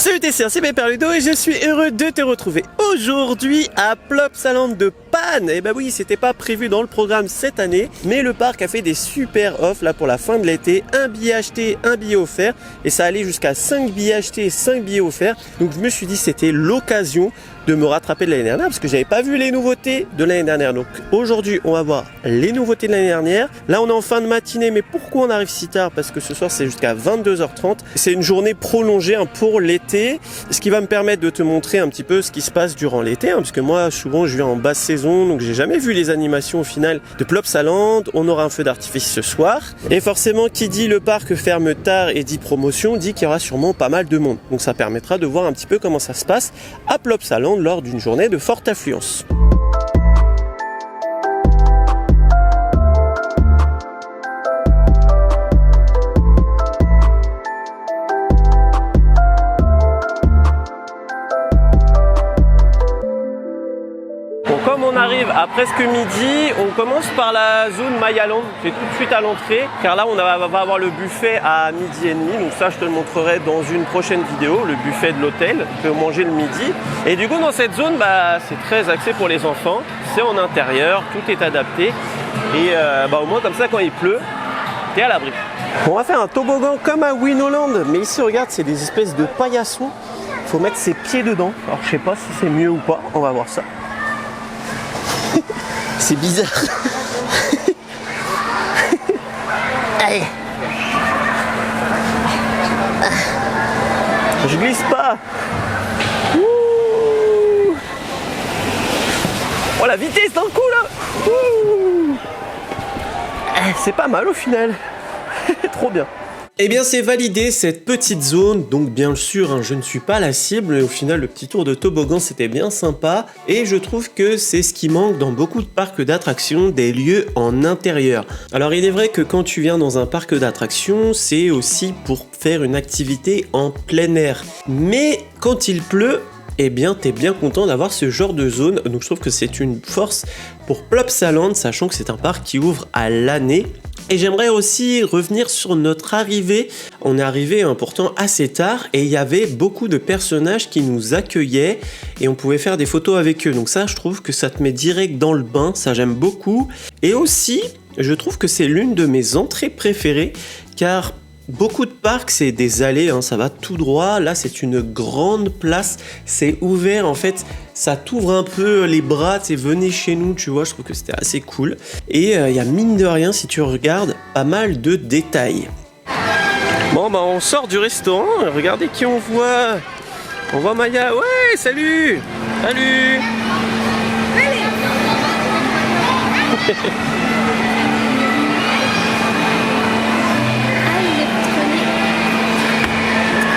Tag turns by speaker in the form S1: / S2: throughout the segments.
S1: Salut Tessia, c'est Pepper Ludo et je suis heureux de te retrouver aujourd'hui à Plopsaland de Panne. Et bah oui, c'était pas prévu dans le programme cette année, mais le parc a fait des super offres là pour la fin de l'été. Un billet acheté, un billet offert, et ça allait jusqu'à 5 billets achetés et 5 billets offerts. Donc je me suis dit c'était l'occasion de me rattraper de l'année dernière parce que j'avais pas vu les nouveautés de l'année dernière. Donc aujourd'hui on va voir les nouveautés de l'année dernière. Là on est en fin de matinée, mais pourquoi on arrive si tard? Parce que ce soir c'est jusqu'à 22h30. C'est une journée prolongée pour l'été, ce qui va me permettre de te montrer un petit peu ce qui se passe durant l'été, parce que moi souvent je viens en basse saison, donc j'ai jamais vu les animations au final de Plopsaland. On aura un feu d'artifice ce soir, et forcément qui dit le parc ferme tard et dit promotion dit qu'il y aura sûrement pas mal de monde. Donc ça permettra de voir un petit peu comment ça se passe à Plopsaland lors d'une journée de forte affluence. Comme on arrive à presque midi, on commence par la zone Mayaland, c'est tout de suite à l'entrée, car là on va avoir le buffet à midi et demi, donc ça je te le montrerai dans une prochaine vidéo, le buffet de l'hôtel, tu peux manger le midi. Et du coup dans cette zone, c'est très axé pour les enfants, c'est en intérieur, tout est adapté, et au moins comme ça quand il pleut, t'es à l'abri. On va faire un toboggan comme à Winoland, mais ici regarde, c'est des espèces de paillassons, il faut mettre ses pieds dedans, alors je sais pas si c'est mieux ou pas, on va voir ça. C'est bizarre. Allez. Je glisse pas. Ouh. Oh la vitesse d'un coup là. Ouh. C'est pas mal au final. Trop bien. Eh bien c'est validé cette petite zone, donc bien sûr je ne suis pas la cible, mais au final le petit tour de toboggan c'était bien sympa, et je trouve que c'est ce qui manque dans beaucoup de parcs d'attractions, des lieux en intérieur. Alors il est vrai que quand tu viens dans un parc d'attractions, c'est aussi pour faire une activité en plein air, mais quand il pleut, eh bien t'es bien content d'avoir ce genre de zone, donc je trouve que c'est une force pour Plopsaland, sachant que c'est un parc qui ouvre à l'année. Et j'aimerais aussi revenir sur notre arrivée. On est arrivé pourtant assez tard et il y avait beaucoup de personnages qui nous accueillaient et on pouvait faire des photos avec eux. Donc ça, je trouve que ça te met direct dans le bain, ça j'aime beaucoup. Et aussi, je trouve que c'est l'une de mes entrées préférées car beaucoup de parcs, c'est des allées, ça va tout droit. Là, c'est une grande place, c'est ouvert. En fait, ça t'ouvre un peu les bras, venez chez nous, tu vois. Je trouve que c'était assez cool. Et il y a mine de rien, si tu regardes, pas mal de détails. Bon, on sort du restaurant. Regardez qui on voit. On voit Maya. Ouais, salut. Salut.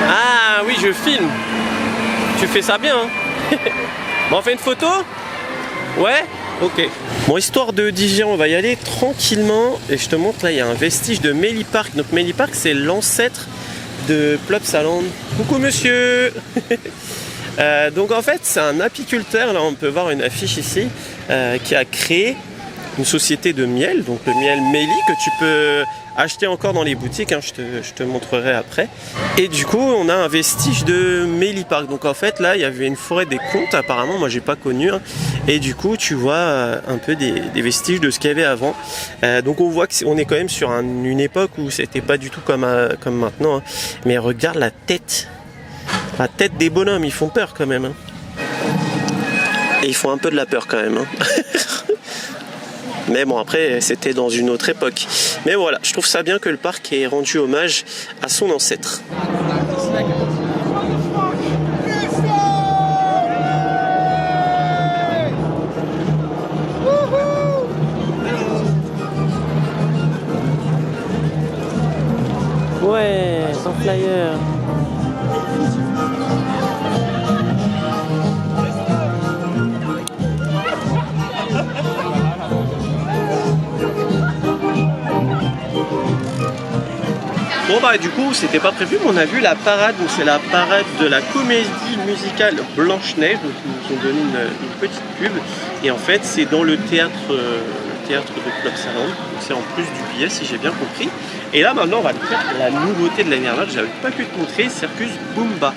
S1: Ah oui, je filme. Tu fais ça bien, Bon, on fait une photo? Ouais? Ok. Bon, histoire de digérer, on va y aller tranquillement. Et je te montre, là, il y a un vestige de Meili Park. Donc Meili Park, c'est l'ancêtre de Plopsaland. Coucou monsieur. Donc en fait, c'est un apiculteur. Là, on peut voir une affiche ici qui a créé une société de miel. Donc le miel Meili que tu peux acheter encore dans les boutiques, je te montrerai après. Et du coup, on a un vestige de Meili Park. Donc en fait, là, il y avait une forêt des contes, apparemment, moi j'ai pas connu. Et du coup, tu vois un peu des vestiges de ce qu'il y avait avant. Donc on voit qu'on est quand même sur une époque où c'était pas du tout comme maintenant. Mais regarde la tête des bonhommes, ils font peur quand même. Et ils font un peu de la peur quand même. Mais bon, après, c'était dans une autre époque. Mais voilà, je trouve ça bien que le parc ait rendu hommage à son ancêtre. Ouais, sans flyer. Bon du coup c'était pas prévu, mais on a vu la parade, donc c'est la parade de la comédie musicale Blanche-Neige, donc ils nous ont donné une petite pub, et en fait c'est dans le théâtre de Plopsaland, donc c'est en plus du billet si j'ai bien compris. Et là maintenant on va te faire la nouveauté de l'année dernière, j'avais pas pu te montrer, Circus Bumba.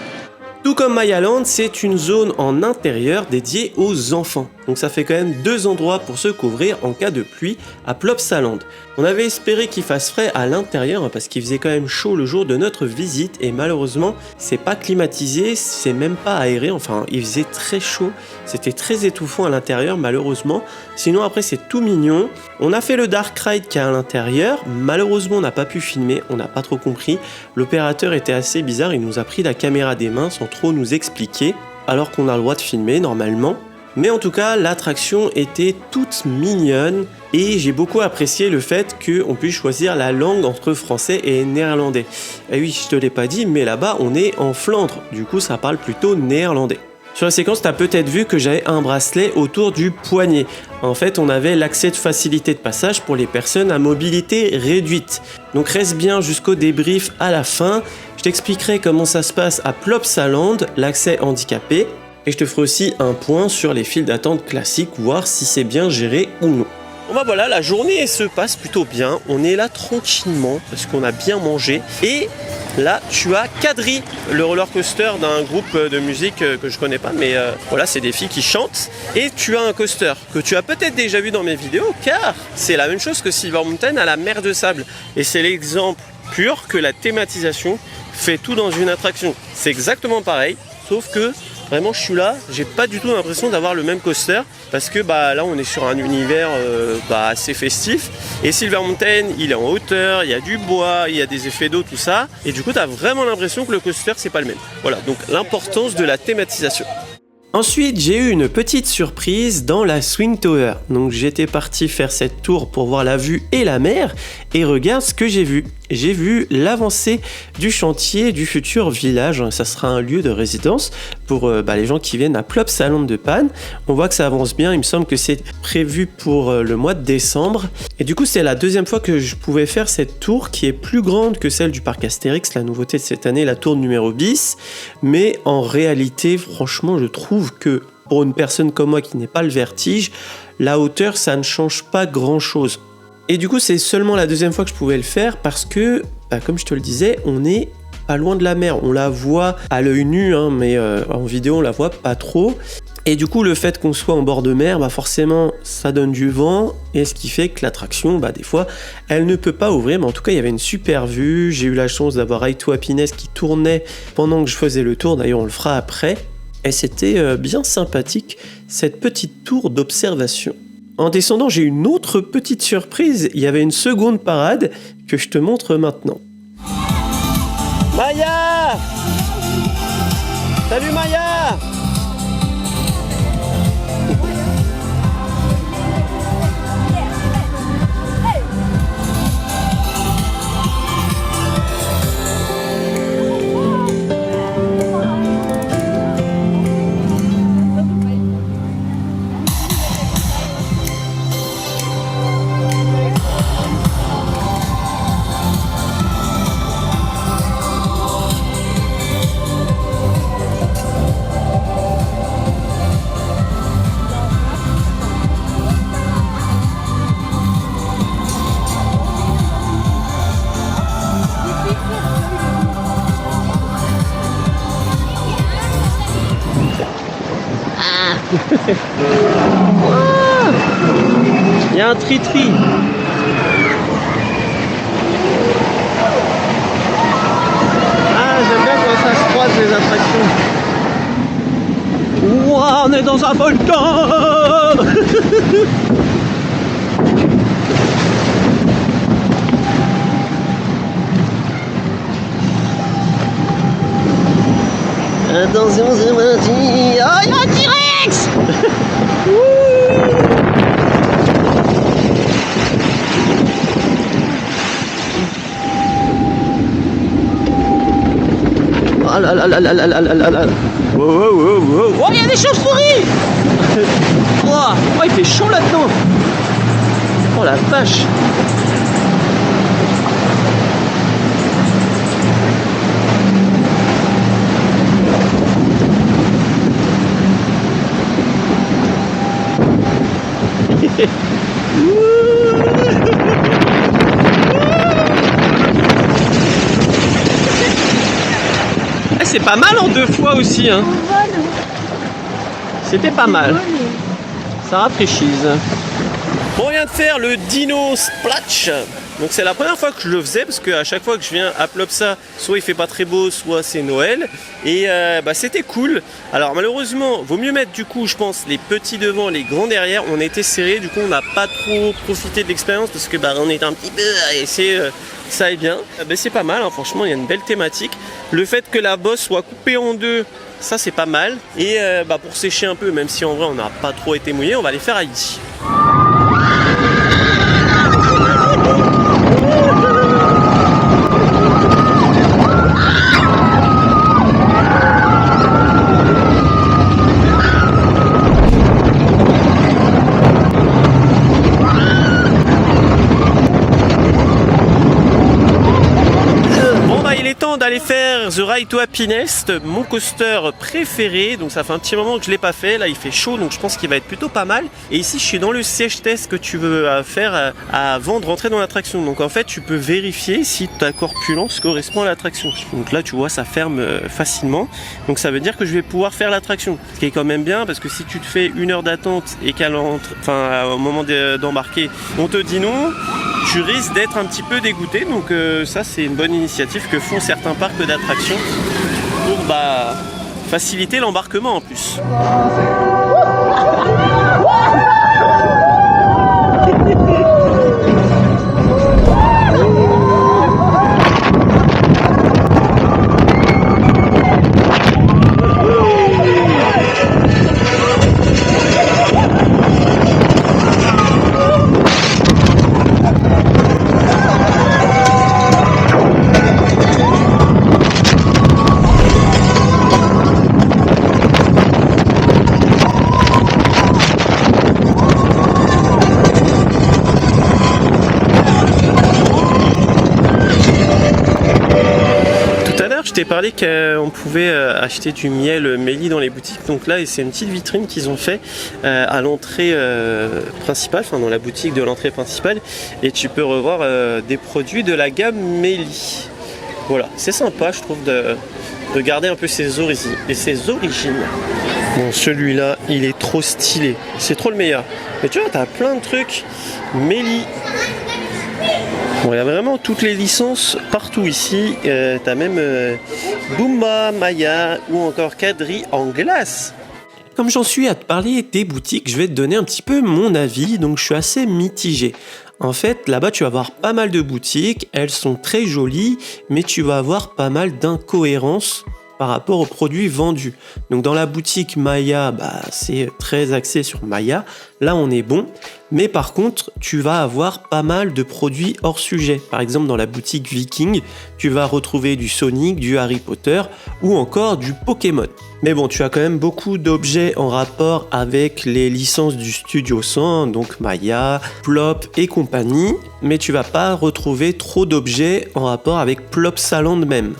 S1: Tout comme Maya Land, c'est une zone en intérieur dédiée aux enfants. Donc ça fait quand même 2 endroits pour se couvrir en cas de pluie à Plopsaland. On avait espéré qu'il fasse frais à l'intérieur parce qu'il faisait quand même chaud le jour de notre visite et malheureusement c'est pas climatisé, c'est même pas aéré, enfin il faisait très chaud, c'était très étouffant à l'intérieur malheureusement. Sinon après c'est tout mignon. On a fait le dark ride qui est à l'intérieur, malheureusement on n'a pas pu filmer, on n'a pas trop compris. L'opérateur était assez bizarre, il nous a pris la caméra des mains sans trop nous expliquer alors qu'on a le droit de filmer normalement. Mais en tout cas, l'attraction était toute mignonne et j'ai beaucoup apprécié le fait qu'on puisse choisir la langue entre français et néerlandais. Et oui, je te l'ai pas dit, mais là-bas, on est en Flandre. Du coup, ça parle plutôt néerlandais. Sur la séquence, tu as peut-être vu que j'avais un bracelet autour du poignet. En fait, on avait l'accès de facilité de passage pour les personnes à mobilité réduite. Donc reste bien jusqu'au débrief à la fin. Je t'expliquerai comment ça se passe à Plopsaland, l'accès handicapé. Et je te ferai aussi un point sur les files d'attente classiques, voir si c'est bien géré ou non. Bon bah voilà, la journée se passe plutôt bien. On est là tranquillement parce qu'on a bien mangé. Et là, tu as Kadri, le roller coaster d'un groupe de musique que je connais pas, mais voilà, c'est des filles qui chantent. Et tu as un coaster que tu as peut-être déjà vu dans mes vidéos, car c'est la même chose que Silver Mountain à la mer de sable. Et c'est l'exemple pur que la thématisation fait tout dans une attraction. C'est exactement pareil, sauf que vraiment, je suis là, j'ai pas du tout l'impression d'avoir le même coaster parce que là, on est sur un univers assez festif. Et Silver Mountain, il est en hauteur, il y a du bois, il y a des effets d'eau, tout ça. Et du coup, tu as vraiment l'impression que le coaster, c'est pas le même. Voilà, donc l'importance de la thématisation. Ensuite, j'ai eu une petite surprise dans la Swing Tower. Donc j'étais parti faire cette tour pour voir la vue et la mer. Et regarde ce que j'ai vu. J'ai vu l'avancée du chantier du futur village. Ça sera un lieu de résidence pour les gens qui viennent à Plopsaland de Pan. On voit que ça avance bien. Il me semble que c'est prévu pour le mois de décembre. Et du coup, c'est la deuxième fois que je pouvais faire cette tour qui est plus grande que celle du parc Astérix. La nouveauté de cette année, la tour numéro 10. Mais en réalité, franchement, je trouve que pour une personne comme moi qui n'ait pas le vertige, la hauteur, ça ne change pas grand-chose. Et du coup, c'est seulement la deuxième fois que je pouvais le faire parce que, comme je te le disais, on est pas loin de la mer. On la voit à l'œil nu, mais en vidéo, on la voit pas trop. Et du coup, le fait qu'on soit en bord de mer, forcément, ça donne du vent. Et ce qui fait que l'attraction, des fois, elle ne peut pas ouvrir. Mais en tout cas, il y avait une super vue. J'ai eu la chance d'avoir Ride to Happiness qui tournait pendant que je faisais le tour. D'ailleurs, on le fera après. Et c'était bien sympathique, cette petite tour d'observation. En descendant, j'ai une autre petite surprise. Il y avait une seconde parade que je te montre maintenant. Maya! Salut Maya! Il y a un tri-tri. J'aime bien quand ça se croise les attractions. Ouah, on est dans un volcan. Attention, c'est parti. Oh, il y a un T-Rex. Oh là là là là là là là là. Wow, wow, wow, wow. Oh, il y a des chauves-souris. Oh, il fait chaud là-dedans. Oh la vache. c'est pas mal en 2 fois aussi. Hein. C'était pas mal. Ça rafraîchise. Bon, on vient de faire le Dino Splash. Donc c'est la première fois que je le faisais parce qu'à chaque fois que je viens à Plopsa, soit il fait pas très beau, soit c'est Noël. Et c'était cool. Alors malheureusement, vaut mieux mettre du coup, je pense, les petits devant, les grands derrière. On était serrés, du coup on n'a pas trop profité de l'expérience parce que on était un petit peu à essayer ça aille bien. C'est pas mal, hein, franchement, il y a une belle thématique. Le fait que la bosse soit coupée en 2, ça c'est pas mal. Et pour sécher un peu, même si en vrai on n'a pas trop été mouillé, on va les faire à ici. D'aller faire The Ride to Happiness, mon coaster préféré. Donc ça fait un petit moment que je l'ai pas fait. Là il fait chaud, donc je pense qu'il va être plutôt pas mal. Et ici je suis dans le siège test que tu veux faire avant de rentrer dans l'attraction. Donc en fait tu peux vérifier si ta corpulence correspond à l'attraction. Donc là tu vois ça ferme facilement. Donc ça veut dire que je vais pouvoir faire l'attraction. Ce qui est quand même bien parce que si tu te fais 1 heure d'attente et au moment d'embarquer on te dit non, tu risques d'être un petit peu dégoûté. Donc ça c'est une bonne initiative que font certains parcs d'attractions pour faciliter l'embarquement en plus. Je t'ai parlé qu'on pouvait acheter du miel Mélie dans les boutiques. Donc là, c'est une petite vitrine qu'ils ont fait à l'entrée principale, enfin dans la boutique de l'entrée principale. Et tu peux revoir des produits de la gamme Mélie. Voilà, c'est sympa, je trouve, de garder un peu ses origines. Bon, celui-là, il est trop stylé. C'est trop le meilleur. Mais tu vois, t'as plein de trucs Mélie. Bon, il y a vraiment toutes les licences partout ici. T'as même Boomba, Maya ou encore Kadri en glace. Comme j'en suis à te parler des boutiques, je vais te donner un petit peu mon avis. Donc je suis assez mitigé. En fait, là-bas, tu vas avoir pas mal de boutiques. Elles sont très jolies, mais tu vas avoir pas mal d'incohérences par rapport aux produits vendus. Donc dans la boutique Maya, c'est très axé sur Maya. Là, on est bon. Mais par contre, tu vas avoir pas mal de produits hors sujet. Par exemple, dans la boutique Viking, tu vas retrouver du Sonic, du Harry Potter ou encore du Pokémon. Mais bon, tu as quand même beaucoup d'objets en rapport avec les licences du Studio 100, donc Maya, Plop et compagnie. Mais tu vas pas retrouver trop d'objets en rapport avec Plopsaland même.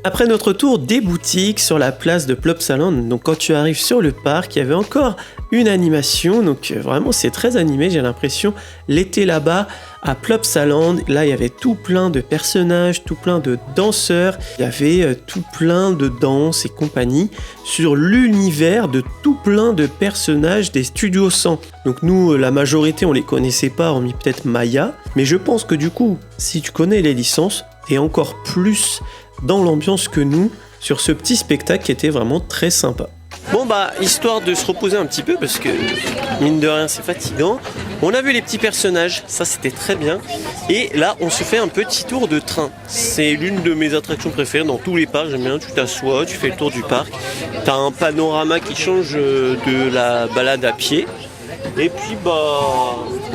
S1: Après notre tour des boutiques sur la place de Plopsaland, donc quand tu arrives sur le parc, il y avait encore une animation, donc vraiment c'est très animé, j'ai l'impression. L'été là-bas, à Plopsaland, là il y avait tout plein de personnages, tout plein de danseurs, il y avait tout plein de danses et compagnie sur l'univers de tout plein de personnages des Studios 100. Donc nous, la majorité, on les connaissait pas, hormis peut-être Maya, mais je pense que du coup, si tu connais les licences, t'es encore plus dans l'ambiance que nous sur ce petit spectacle qui était vraiment très sympa. Bon histoire de se reposer un petit peu parce que mine de rien c'est fatigant. On a vu les petits personnages, ça c'était très bien. Et là on se fait un petit tour de train. C'est l'une de mes attractions préférées dans tous les parcs, j'aime bien, tu t'assois, tu fais le tour du parc. T'as un panorama qui change de la balade à pied. Et puis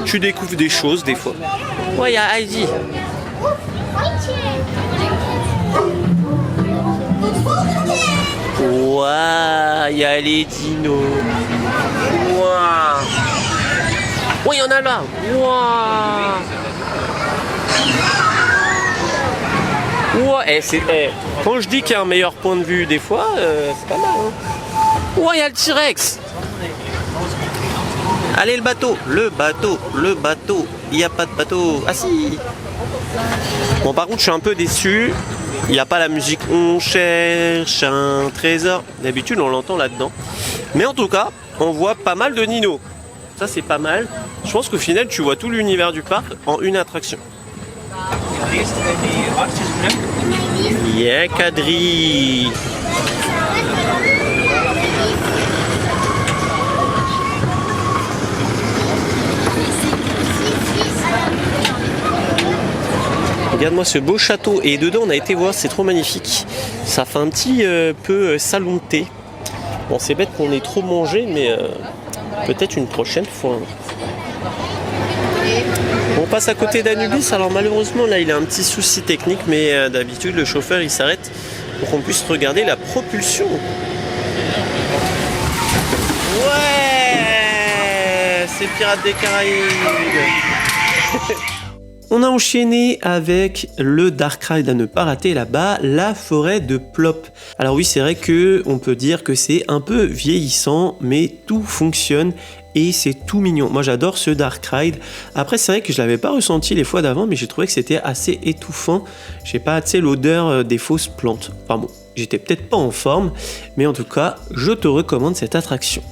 S1: tu découvres des choses des fois. Ouais, il y a Heidi. Waouh, il y a les dinos. Waouh. Oui, il y en a là. Waouh. Ouais, quand je dis qu'il y a un meilleur point de vue des fois, c'est pas mal. Hein. Ouais, il y a le T-Rex. Allez, le bateau. Il n'y a pas de bateau. Ah si. Bon, par contre, je suis un peu déçu. Il n'y a pas la musique on cherche un trésor. D'habitude on l'entend là-dedans. Mais en tout cas, on voit pas mal de Nino. Ça c'est pas mal. Je pense qu'au final tu vois tout l'univers du parc en une attraction. Yeah, Kadri. Regarde-moi ce beau château et dedans on a été voir, c'est trop magnifique. Ça fait un petit peu salon de thé. Bon c'est bête qu'on ait trop mangé mais peut-être une prochaine fois. On passe à côté d'Anubis, alors malheureusement là il a un petit souci technique mais d'habitude le chauffeur il s'arrête pour qu'on puisse regarder la propulsion. Ouais, c'est Pirates des Caraïbes. On a enchaîné avec le Dark Ride à ne pas rater là-bas, la forêt de Plop. Alors oui, c'est vrai que on peut dire que c'est un peu vieillissant, mais tout fonctionne et c'est tout mignon. Moi j'adore ce Dark Ride. Après c'est vrai que je l'avais pas ressenti les fois d'avant, mais j'ai trouvé que c'était assez étouffant. J'ai pas assez l'odeur des fausses plantes. Enfin bon, j'étais peut-être pas en forme, mais en tout cas, je te recommande cette attraction.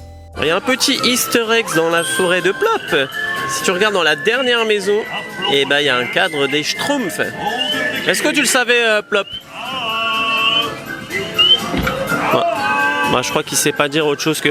S1: Il y a un petit easter egg dans la forêt de Plop. Si tu regardes dans la dernière maison, et ben il y a un cadre des Schtroumpfs. Est-ce que tu le savais, Plop? Moi je crois qu'il sait pas dire autre chose que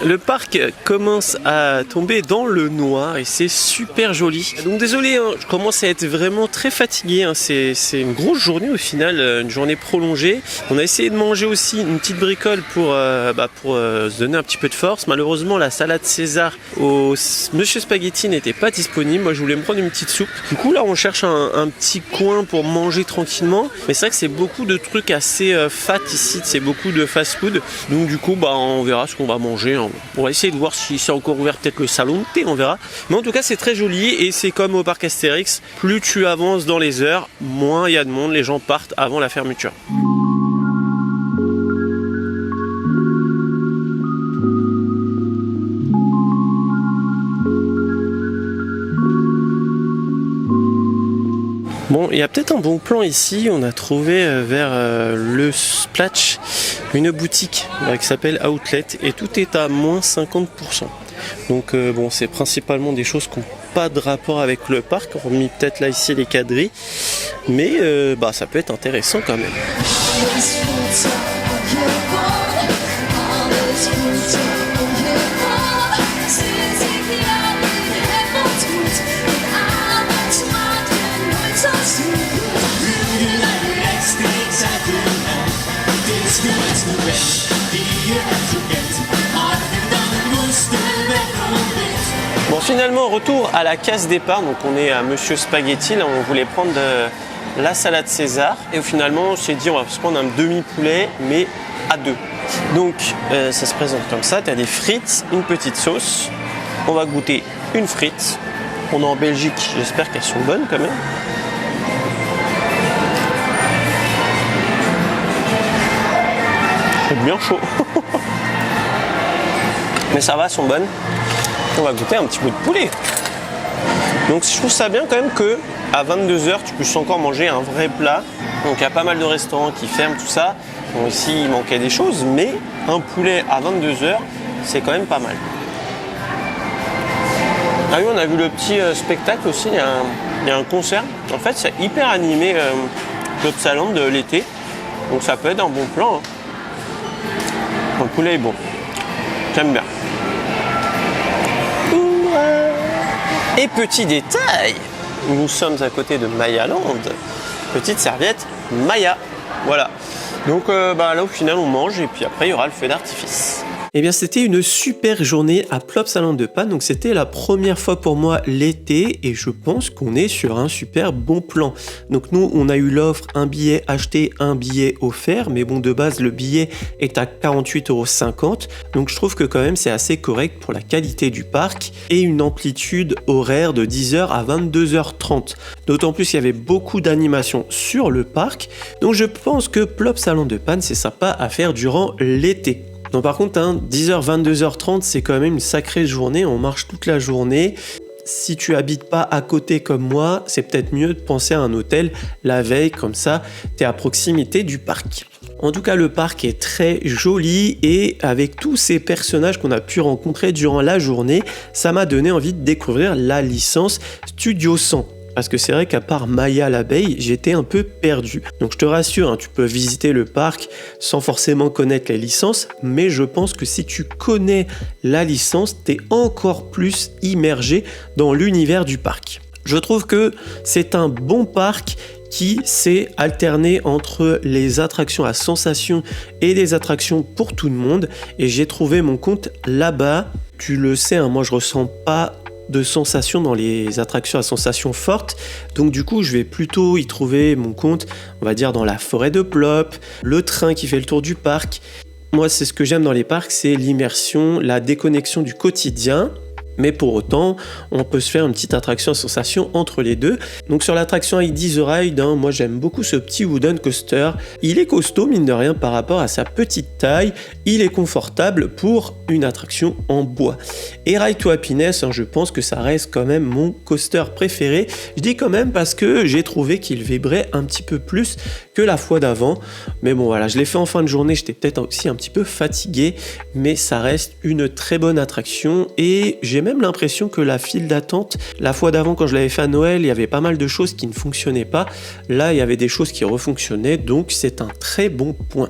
S1: Le parc commence à tomber dans le noir et c'est super joli. Donc désolé, hein, je commence à être vraiment très fatigué. Hein. C'est une grosse journée au final, une journée prolongée. On a essayé de manger aussi une petite bricole pour se donner un petit peu de force. Malheureusement, la salade César au Monsieur Spaghetti n'était pas disponible. Moi, je voulais me prendre une petite soupe. Du coup, là, on cherche un petit coin pour manger tranquillement. Mais c'est vrai que c'est beaucoup de trucs assez fat ici. C'est beaucoup de fast-food. Donc du coup, on verra ce qu'on va manger. Hein. On va essayer de voir si c'est encore ouvert, peut-être le salon de thé, on verra. Mais en tout cas, c'est très joli et c'est comme au parc Astérix. Plus tu avances dans les heures, moins il y a de monde, les gens partent avant la fermeture. Bon, il y a peut-être un bon plan ici. On a trouvé vers le Splatch une boutique qui s'appelle Outlet et tout est à moins 50%. Donc bon, c'est principalement des choses qui n'ont pas de rapport avec le parc, hormis peut-être là ici les quadrilles, mais ça peut être intéressant quand même. Bon, finalement retour à la case départ, donc on est à Monsieur Spaghetti, là on voulait prendre la salade César et finalement on s'est dit on va se prendre un demi-poulet mais à deux. Donc ça se présente comme ça, tu as des frites, une petite sauce, on va goûter une frite, on est en Belgique, j'espère qu'elles sont bonnes quand même. C'est bien chaud. Mais ça va, elles sont bonnes. On va goûter un petit bout de poulet. Donc je trouve ça bien quand même que à 22h tu puisses encore manger un vrai plat. Donc il y a pas mal de restaurants qui ferment tout ça. Bon, ici il manquait des choses, mais un poulet à 22h c'est quand même pas mal. Ah oui, on a vu le petit spectacle aussi, il y a un concert. En fait c'est hyper animé Plopsaland de l'été. Donc ça peut être un bon plan. Hein. Le poulet est bon. J'aime bien. Et petit détail, nous sommes à côté de Maya Land. Petite serviette Maya. Voilà. Donc là au final on mange et puis après il y aura le feu d'artifice. Eh bien c'était une super journée à Plopsaland de Panne, donc c'était la première fois pour moi l'été et je pense qu'on est sur un super bon plan. Donc nous on a eu l'offre un billet acheté, un billet offert, mais bon de base le billet est à 48,50 €, donc je trouve que quand même c'est assez correct pour la qualité du parc et une amplitude horaire de 10h à 22h30. D'autant plus qu'il y avait beaucoup d'animations sur le parc, donc je pense que Plopsaland de Panne c'est sympa à faire durant l'été. Non, par contre, 10h, 22h30, c'est quand même une sacrée journée, on marche toute la journée. si tu habites pas à côté comme moi, c'est peut-être mieux de penser à un hôtel la veille, comme ça, tu es à proximité du parc. En tout cas, le parc est très joli et avec tous ces personnages qu'on a pu rencontrer durant la journée, ça m'a donné envie de découvrir la licence Studio 100. Parce que c'est vrai qu'à part Maya l'abeille, j'étais un peu perdu. Donc je te rassure, hein, tu peux visiter le parc sans forcément connaître les licences, mais je pense que si tu connais la licence, tu es encore plus immergé dans l'univers du parc. Je trouve que c'est un bon parc qui s'est alterné entre les attractions à sensations et des attractions pour tout le monde. Et j'ai trouvé mon compte là-bas. Tu le sais, hein, moi je ressens pas de sensations dans les attractions à sensations fortes, donc du coup je vais plutôt y trouver mon compte, on va dire dans la forêt de Plop, le train qui fait le tour du parc. Moi c'est ce que j'aime dans les parcs, c'est l'immersion, la déconnexion du quotidien. Mais pour autant, on peut se faire une petite attraction à sensation entre les deux. Donc sur l'attraction Heidi the Ride, hein, moi j'aime beaucoup ce petit wooden coaster. Il est costaud mine de rien par rapport à sa petite taille. Il est confortable pour une attraction en bois. Et Ride to Happiness, hein, je pense que ça reste quand même mon coaster préféré. Je dis quand même parce que j'ai trouvé qu'il vibrait un petit peu plus que la fois d'avant. Mais bon voilà, je l'ai fait en fin de journée, j'étais peut-être aussi un petit peu fatigué. Mais ça reste une très bonne attraction et j'ai même l'impression que la file d'attente, la fois d'avant quand je l'avais fait à Noël, il y avait pas mal de choses qui ne fonctionnaient pas. Là, il y avait des choses qui refonctionnaient, donc c'est un très bon point.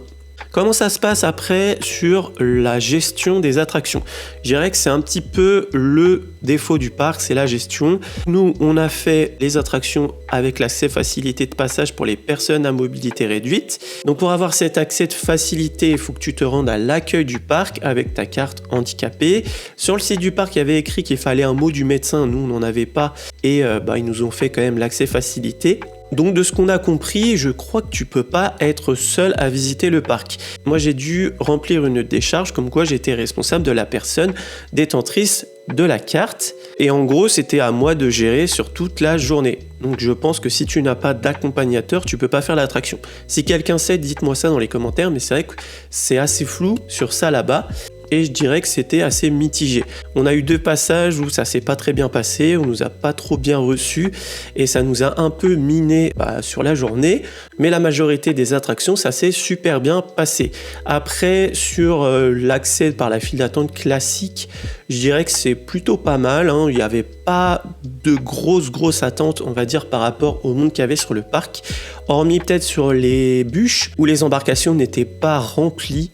S1: Comment ça se passe après sur la gestion des attractions? Je dirais que c'est un petit peu le défaut du parc, c'est la gestion. Nous, on a fait les attractions avec l'accès facilité de passage pour les personnes à mobilité réduite. Donc pour avoir cet accès de facilité, il faut que tu te rendes à l'accueil du parc avec ta carte handicapée. Sur le site du parc, il y avait écrit qu'il fallait un mot du médecin. Nous, on n'en avait pas et ils nous ont fait quand même l'accès facilité. Donc de ce qu'on a compris, je crois que tu peux pas être seul à visiter le parc. Moi j'ai dû remplir une décharge comme quoi j'étais responsable de la personne détentrice de la carte et en gros c'était à moi de gérer sur toute la journée. Donc je pense que si tu n'as pas d'accompagnateur, tu peux pas faire l'attraction. Si quelqu'un sait, dites-moi ça dans les commentaires, mais c'est vrai que c'est assez flou sur ça là-bas. Et je dirais que c'était assez mitigé. On a eu 2 passages où ça s'est pas très bien passé, on nous a pas trop bien reçus et ça nous a un peu miné sur la journée, mais la majorité des attractions, ça s'est super bien passé. Après, sur l'accès par la file d'attente classique, je dirais que c'est plutôt pas mal, hein. Il n'y avait pas de grosses attentes, on va dire, par rapport au monde qu'il y avait sur le parc, hormis peut-être sur les bûches où les embarcations n'étaient pas remplies.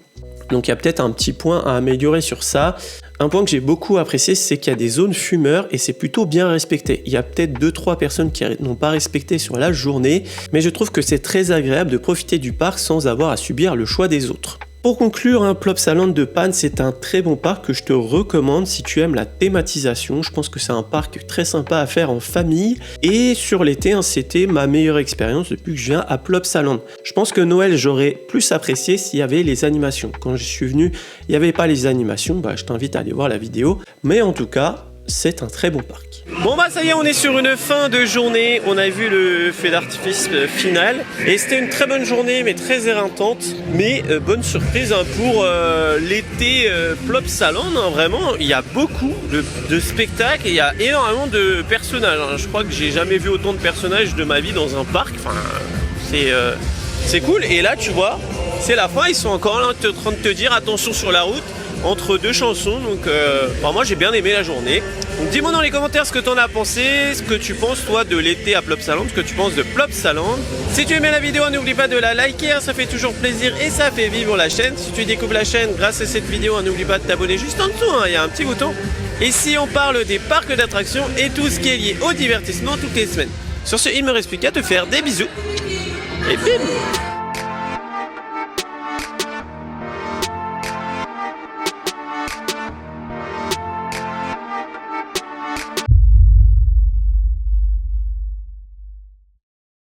S1: Donc il y a peut-être un petit point à améliorer sur ça. Un point que j'ai beaucoup apprécié, c'est qu'il y a des zones fumeurs et c'est plutôt bien respecté. Il y a peut-être 2-3 personnes qui n'ont pas respecté sur la journée, mais je trouve que c'est très agréable de profiter du parc sans avoir à subir le choix des autres. Pour conclure, Plopsaland de Panne, c'est un très bon parc que je te recommande si tu aimes la thématisation. Je pense que c'est un parc très sympa à faire en famille. Et sur l'été, c'était ma meilleure expérience depuis que je viens à Plopsaland. Je pense que Noël, j'aurais plus apprécié s'il y avait les animations. Quand je suis venu, il n'y avait pas les animations. Je t'invite à aller voir la vidéo. Mais en tout cas, c'est un très bon parc. Bon ça y est, on est sur une fin de journée, on a vu le feu d'artifice final et c'était une très bonne journée mais très éreintante, mais bonne surprise pour l'été Plopsaland, vraiment il y a beaucoup de spectacles et il y a énormément de personnages, je crois que j'ai jamais vu autant de personnages de ma vie dans un parc, c'est cool. Et là tu vois, c'est la fin, ils sont encore là en train de te dire attention sur la route, entre 2 chansons, donc moi j'ai bien aimé la journée. Donc dis-moi dans les commentaires ce que t'en as pensé, ce que tu penses toi de l'été à Plopsaland, ce que tu penses de Plopsaland. Si tu aimais la vidéo, n'oublie pas de la liker, ça fait toujours plaisir et ça fait vivre la chaîne. Si tu découvres la chaîne grâce à cette vidéo, n'oublie pas de t'abonner juste en dessous, il y a un petit bouton. Et si on parle des parcs d'attractions et tout ce qui est lié au divertissement toutes les semaines. Sur ce, il me reste plus qu'à te faire des bisous et bim.